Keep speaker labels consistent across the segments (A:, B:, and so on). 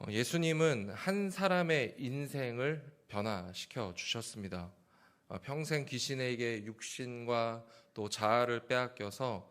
A: 예수님은 한 사람의 인생을 변화시켜 주셨습니다. 평생 귀신에게 육신과 또 자아를 빼앗겨서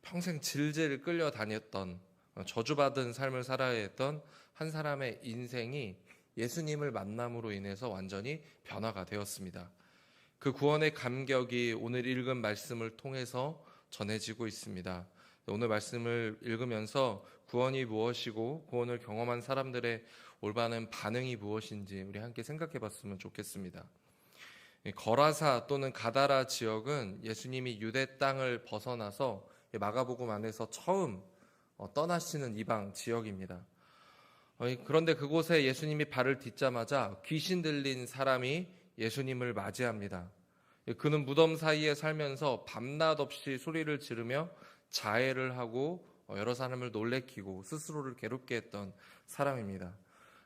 A: 평생 질질 끌려다녔던 저주받은 삶을 살아야 했던 한 사람의 인생이 예수님을 만남으로 인해서 완전히 변화가 되었습니다. 그 구원의 감격이 오늘 읽은 말씀을 통해서 전해지고 있습니다. 오늘 말씀을 읽으면서 구원이 무엇이고 구원을 경험한 사람들의 올바른 반응이 무엇인지 우리 함께 생각해 봤으면 좋겠습니다. 거라사 또는 가다라 지역은 예수님이 유대 땅을 벗어나서 마가복음 안에서 처음 떠나시는 이방 지역입니다. 그런데 그곳에 예수님이 발을 딛자마자 귀신 들린 사람이 예수님을 맞이합니다. 그는 무덤 사이에 살면서 밤낮 없이 소리를 지르며 자해를 하고 여러 사람을 놀래키고 스스로를 괴롭게 했던 사람입니다.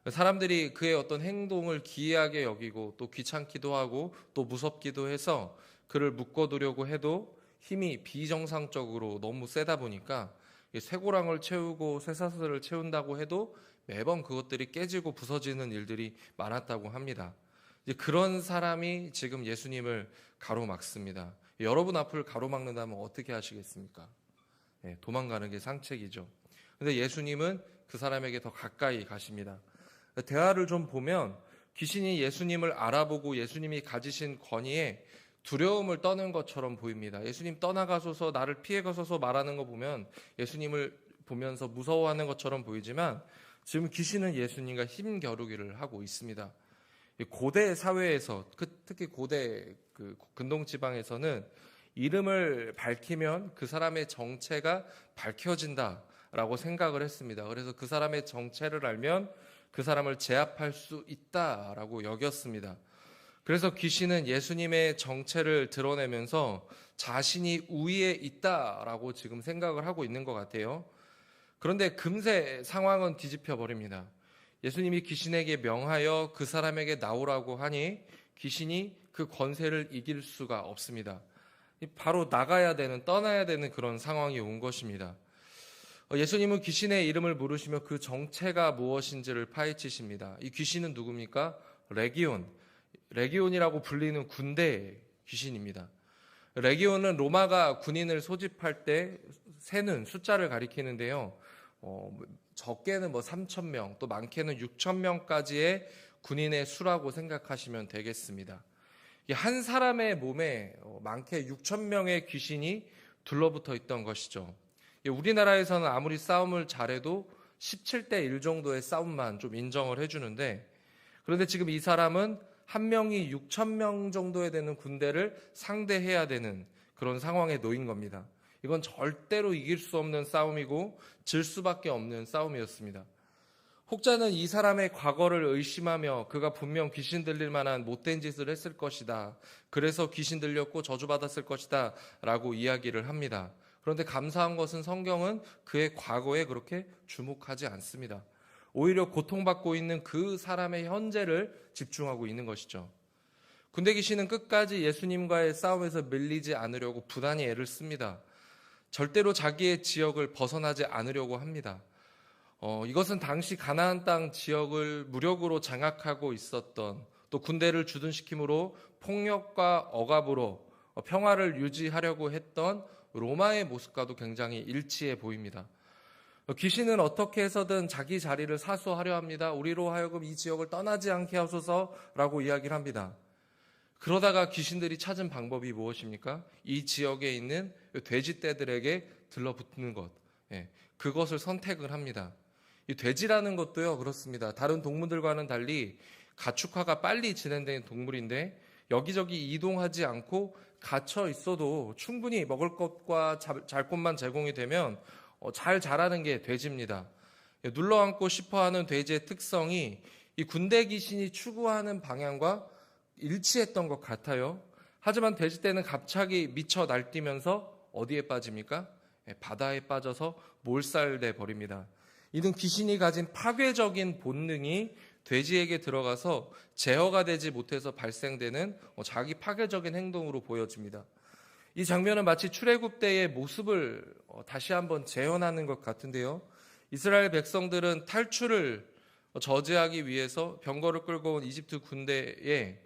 A: 사람들이 그의 어떤 행동을 기이하게 여기고 또 귀찮기도 하고 또 무섭기도 해서 그를 묶어두려고 해도 힘이 비정상적으로 너무 세다 보니까 쇠고랑을 채우고 쇠사슬을 채운다고 해도 매번 그것들이 깨지고 부서지는 일들이 많았다고 합니다. 그런 사람이 지금 예수님을 가로막습니다. 여러분 앞을 가로막는다면 어떻게 하시겠습니까? 도망가는 게 상책이죠. 그런데 예수님은 그 사람에게 더 가까이 가십니다. 대화를 좀 보면 귀신이 예수님을 알아보고 예수님이 가지신 권위에 두려움을 떠는 것처럼 보입니다. 예수님 떠나가소서, 나를 피해가소서 말하는 거 보면 예수님을 보면서 무서워하는 것처럼 보이지만 지금 귀신은 예수님과 힘겨루기를 하고 있습니다. 고대 사회에서, 특히 고대 근동 지방에서는 이름을 밝히면 그 사람의 정체가 밝혀진다라고 생각을 했습니다. 그래서 그 사람의 정체를 알면 그 사람을 제압할 수 있다라고 여겼습니다. 그래서 귀신은 예수님의 정체를 드러내면서 자신이 우위에 있다라고 지금 생각을 하고 있는 것 같아요. 그런데 금세 상황은 뒤집혀 버립니다. 예수님이 귀신에게 명하여 그 사람에게 나오라고 하니 귀신이 그 권세를 이길 수가 없습니다. 바로 나가야 되는, 떠나야 되는 그런 상황이 온 것입니다. 예수님은 귀신의 이름을 물으시며 그 정체가 무엇인지를 파헤치십니다. 이 귀신은 누굽니까? 레기온이라고 불리는 군대 귀신입니다. 레기온은 로마가 군인을 소집할 때 세는 숫자를 가리키는데요. 적게는 3,000명, 또 많게는 6,000명까지의 군인의 수라고 생각하시면 되겠습니다. 한 사람의 몸에 많게 6,000명의 귀신이 둘러붙어 있던 것이죠. 우리나라에서는 아무리 싸움을 잘해도 17대 1 정도의 싸움만 좀 인정을 해주는데, 그런데 지금 이 사람은 한 명이 6,000명 정도에 되는 군대를 상대해야 되는 그런 상황에 놓인 겁니다. 이건 절대로 이길 수 없는 싸움이고 질 수밖에 없는 싸움이었습니다. 혹자는 이 사람의 과거를 의심하며 그가 분명 귀신 들릴 만한 못된 짓을 했을 것이다. 그래서 귀신 들렸고 저주받았을 것이다 라고 이야기를 합니다. 그런데 감사한 것은 성경은 그의 과거에 그렇게 주목하지 않습니다. 오히려 고통받고 있는 그 사람의 현재를 집중하고 있는 것이죠. 군대 귀신은 끝까지 예수님과의 싸움에서 밀리지 않으려고 부단히 애를 씁니다. 절대로 자기의 지역을 벗어나지 않으려고 합니다. 이것은 당시 가나안 땅 지역을 무력으로 장악하고 있었던, 또 군대를 주둔시킴으로 폭력과 억압으로 평화를 유지하려고 했던 로마의 모습과도 굉장히 일치해 보입니다. 귀신은 어떻게 해서든 자기 자리를 사수하려 합니다. 우리로 하여금 이 지역을 떠나지 않게 하소서라고 이야기를 합니다. 그러다가 귀신들이 찾은 방법이 무엇입니까? 이 지역에 있는 돼지떼들에게 들러붙는 것, 그것을 선택을 합니다. 이 돼지라는 것도요, 그렇습니다. 다른 동물들과는 달리 가축화가 빨리 진행되는 동물인데 여기저기 이동하지 않고 갇혀 있어도 충분히 먹을 것과 잘 곳만 제공이 되면 잘 자라는 게 돼지입니다. 눌러앉고 싶어하는 돼지의 특성이 이 군대 귀신이 추구하는 방향과 일치했던 것 같아요. 하지만 돼지떼는 갑자기 미쳐 날뛰면서 어디에 빠집니까? 바다에 빠져서 몰살돼 버립니다. 이는 귀신이 가진 파괴적인 본능이 돼지에게 들어가서 제어가 되지 못해서 발생되는 자기 파괴적인 행동으로 보여집니다. 이 장면은 마치 출애굽 때의 모습을 다시 한번 재현하는 것 같은데요. 이스라엘 백성들은 탈출을 저지하기 위해서 병거를 끌고 온 이집트 군대에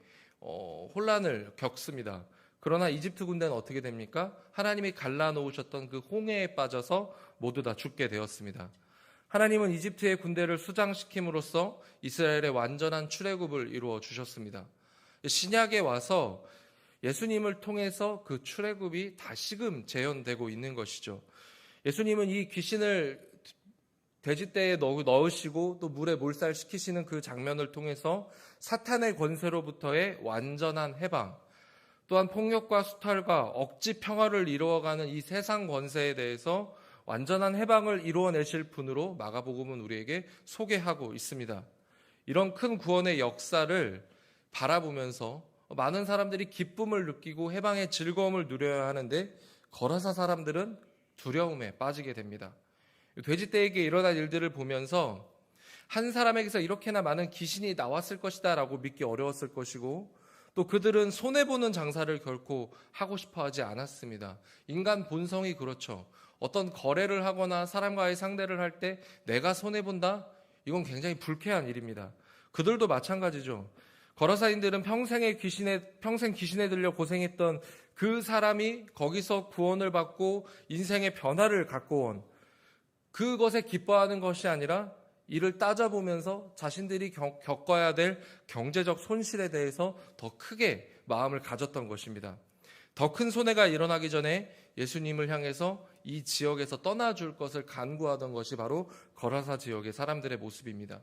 A: 혼란을 겪습니다. 그러나 이집트 군대는 어떻게 됩니까? 하나님이 갈라놓으셨던 그 홍해에 빠져서 모두 다 죽게 되었습니다. 하나님은 이집트의 군대를 수장시킴으로써 이스라엘의 완전한 출애굽을 이루어 주셨습니다. 신약에 와서 예수님을 통해서 그 출애굽이 다시금 재현되고 있는 것이죠. 예수님은 이 귀신을 돼지떼에 넣으시고 또 물에 몰살시키시는 그 장면을 통해서 사탄의 권세로부터의 완전한 해방, 또한 폭력과 수탈과 억지 평화를 이루어가는 이 세상 권세에 대해서 완전한 해방을 이루어내실 분으로 마가복음은 우리에게 소개하고 있습니다. 이런 큰 구원의 역사를 바라보면서 많은 사람들이 기쁨을 느끼고 해방의 즐거움을 누려야 하는데 거라사 사람들은 두려움에 빠지게 됩니다. 돼지떼에게 일어난 일들을 보면서 한 사람에게서 이렇게나 많은 귀신이 나왔을 것이다 라고 믿기 어려웠을 것이고, 또 그들은 손해보는 장사를 결코 하고 싶어 하지 않았습니다. 인간 본성이 그렇죠. 어떤 거래를 하거나 사람과의 상대를 할 때 내가 손해본다? 이건 굉장히 불쾌한 일입니다. 그들도 마찬가지죠. 거라사인들은 평생 귀신에 들려 고생했던 그 사람이 거기서 구원을 받고 인생의 변화를 갖고 온 그것에 기뻐하는 것이 아니라 이를 따져보면서 자신들이 겪어야 될 경제적 손실에 대해서 더 크게 마음을 가졌던 것입니다. 더 큰 손해가 일어나기 전에 예수님을 향해서 이 지역에서 떠나줄 것을 간구하던 것이 바로 거라사 지역의 사람들의 모습입니다.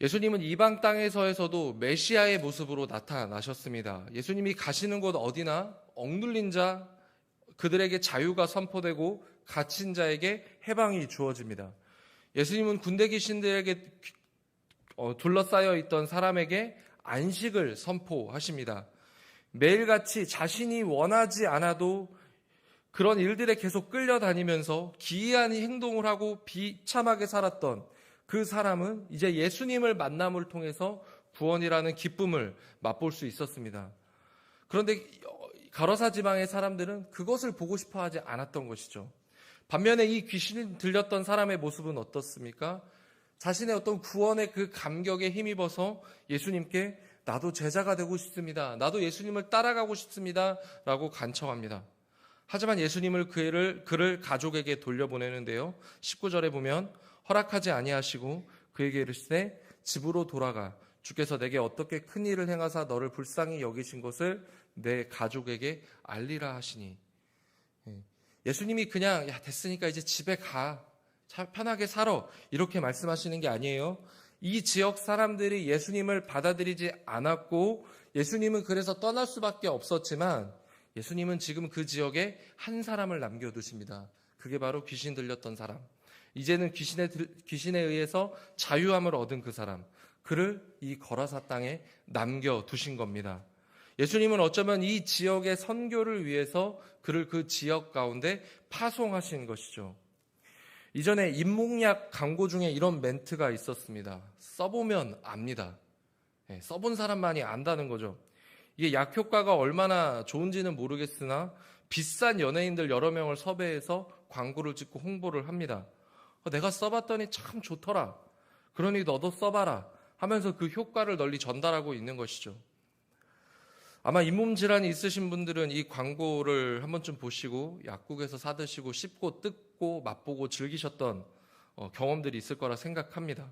A: 예수님은 이방 땅에서에서도 메시아의 모습으로 나타나셨습니다. 예수님이 가시는 곳 어디나 억눌린 자, 그들에게 자유가 선포되고 갇힌 자에게 해방이 주어집니다. 예수님은 군대 귀신들에게 둘러싸여 있던 사람에게 안식을 선포하십니다. 매일같이 자신이 원하지 않아도 그런 일들에 계속 끌려다니면서 기이한 행동을 하고 비참하게 살았던 그 사람은 이제 예수님을 만남을 통해서 구원이라는 기쁨을 맛볼 수 있었습니다. 그런데 거라사 지방의 사람들은 그것을 보고 싶어 하지 않았던 것이죠. 반면에 이 귀신이 들렸던 사람의 모습은 어떻습니까? 자신의 어떤 구원의 그 감격에 힘입어서 예수님께 나도 제자가 되고 싶습니다. 나도 예수님을 따라가고 싶습니다. 라고 간청합니다. 하지만 예수님을 그를 가족에게 돌려보내는데요. 19절에 보면 허락하지 아니하시고 그에게 이르시되 집으로 돌아가 주께서 내게 어떻게 큰 일을 행하사 너를 불쌍히 여기신 것을 내 가족에게 알리라 하시니. 예수님이 그냥 됐으니까 이제 집에 가 편하게 살아 이렇게 말씀하시는 게 아니에요. 이 지역 사람들이 예수님을 받아들이지 않았고 예수님은 그래서 떠날 수밖에 없었지만 예수님은 지금 그 지역에 한 사람을 남겨두십니다. 그게 바로 귀신 들렸던 사람. 이제는 귀신에 의해서 자유함을 얻은 그 사람, 그를 이 거라사 땅에 남겨두신 겁니다. 예수님은 어쩌면 이 지역의 선교를 위해서 그를 그 지역 가운데 파송하신 것이죠. 이전에 인목약 광고 중에 이런 멘트가 있었습니다. 써보면 압니다. 써본 사람만이 안다는 거죠. 이게 약 효과가 얼마나 좋은지는 모르겠으나 비싼 연예인들 여러 명을 섭외해서 광고를 찍고 홍보를 합니다. 내가 써봤더니 참 좋더라. 그러니 너도 써봐라 하면서 그 효과를 널리 전달하고 있는 것이죠. 아마 잇몸 질환이 있으신 분들은 이 광고를 한 번쯤 보시고 약국에서 사드시고 씹고 뜯고 맛보고 즐기셨던 경험들이 있을 거라 생각합니다.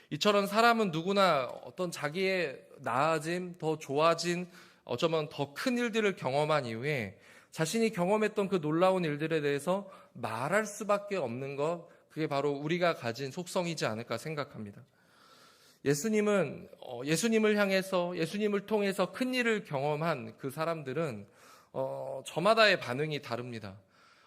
A: 이처럼 사람은 누구나 어떤 자기의 나아짐, 더 좋아진 어쩌면 더 큰 일들을 경험한 이후에 자신이 경험했던 그 놀라운 일들에 대해서 말할 수밖에 없는 것, 그게 바로 우리가 가진 속성이지 않을까 생각합니다. 예수님을 향해서 예수님을 통해서 큰 일을 경험한 그 사람들은 저마다의 반응이 다릅니다.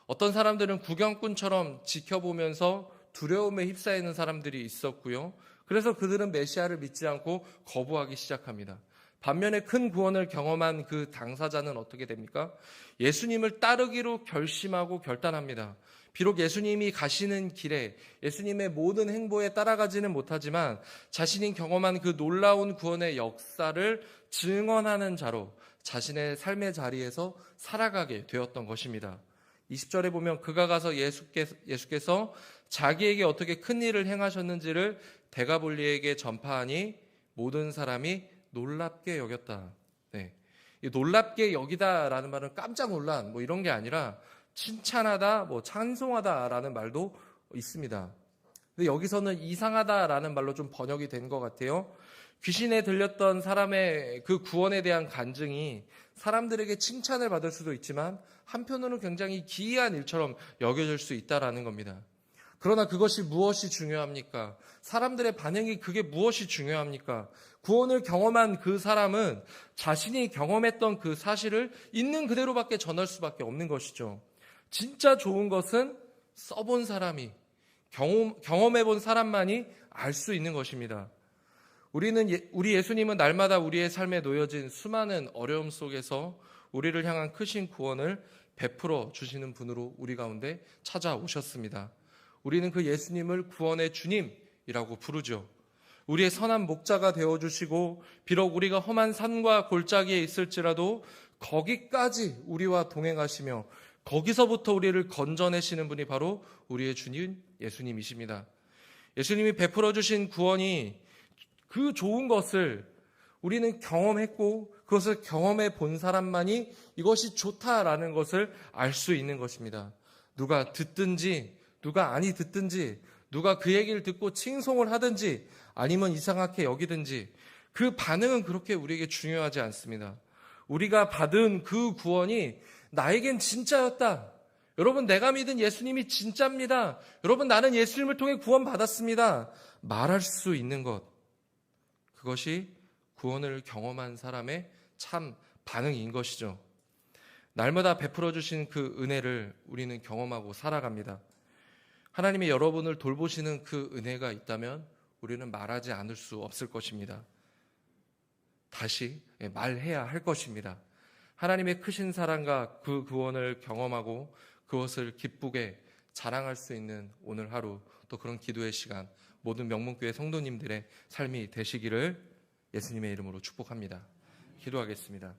A: 어떤 사람들은 구경꾼처럼 지켜보면서 두려움에 휩싸이는 사람들이 있었고요. 그래서 그들은 메시아를 믿지 않고 거부하기 시작합니다. 반면에 큰 구원을 경험한 그 당사자는 어떻게 됩니까? 예수님을 따르기로 결심하고 결단합니다. 비록 예수님이 가시는 길에 예수님의 모든 행보에 따라가지는 못하지만 자신이 경험한 그 놀라운 구원의 역사를 증언하는 자로 자신의 삶의 자리에서 살아가게 되었던 것입니다. 20절에 보면 그가 가서 예수께서 자기에게 어떻게 큰 일을 행하셨는지를 데가볼리에게 전파하니 모든 사람이 놀랍게 여겼다. 네. 이 놀랍게 여기다라는 말은 깜짝 놀란 뭐 이런 게 아니라 칭찬하다, 뭐 찬송하다라는 말도 있습니다. 근데 여기서는 이상하다라는 말로 좀 번역이 된 것 같아요. 귀신에 들렸던 사람의 그 구원에 대한 간증이 사람들에게 칭찬을 받을 수도 있지만 한편으로는 굉장히 기이한 일처럼 여겨질 수 있다라는 겁니다. 그러나 그것이 무엇이 중요합니까? 사람들의 반응이 그게 무엇이 중요합니까? 구원을 경험한 그 사람은 자신이 경험했던 그 사실을 있는 그대로밖에 전할 수밖에 없는 것이죠. 진짜 좋은 것은 써본 사람이, 경험해본 사람만이 알 수 있는 것입니다. 우리 예수님은 날마다 우리의 삶에 놓여진 수많은 어려움 속에서 우리를 향한 크신 구원을 베풀어 주시는 분으로 우리 가운데 찾아오셨습니다. 우리는 그 예수님을 구원의 주님이라고 부르죠. 우리의 선한 목자가 되어주시고 비록 우리가 험한 산과 골짜기에 있을지라도 거기까지 우리와 동행하시며 거기서부터 우리를 건져내시는 분이 바로 우리의 주님 예수님이십니다. 예수님이 베풀어 주신 구원이 그 좋은 것을 우리는 경험했고 그것을 경험해 본 사람만이 이것이 좋다라는 것을 알 수 있는 것입니다. 누가 듣든지 누가 아니 듣든지 누가 그 얘기를 듣고 칭송을 하든지 아니면 이상하게 여기든지 그 반응은 그렇게 우리에게 중요하지 않습니다. 우리가 받은 그 구원이 나에겐 진짜였다. 여러분, 내가 믿은 예수님이 진짜입니다. 여러분, 나는 예수님을 통해 구원받았습니다. 말할 수 있는 것. 그것이 구원을 경험한 사람의 참 반응인 것이죠. 날마다 베풀어 주신 그 은혜를 우리는 경험하고 살아갑니다. 하나님이 여러분을 돌보시는 그 은혜가 있다면 우리는 말하지 않을 수 없을 것입니다. 다시 말해야 할 것입니다. 하나님의 크신 사랑과 그 구원을 경험하고 그것을 기쁘게 자랑할 수 있는 오늘 하루, 또 그런 기도의 시간, 모든 명문교회 성도님들의 삶이 되시기를 예수님의 이름으로 축복합니다. 기도하겠습니다.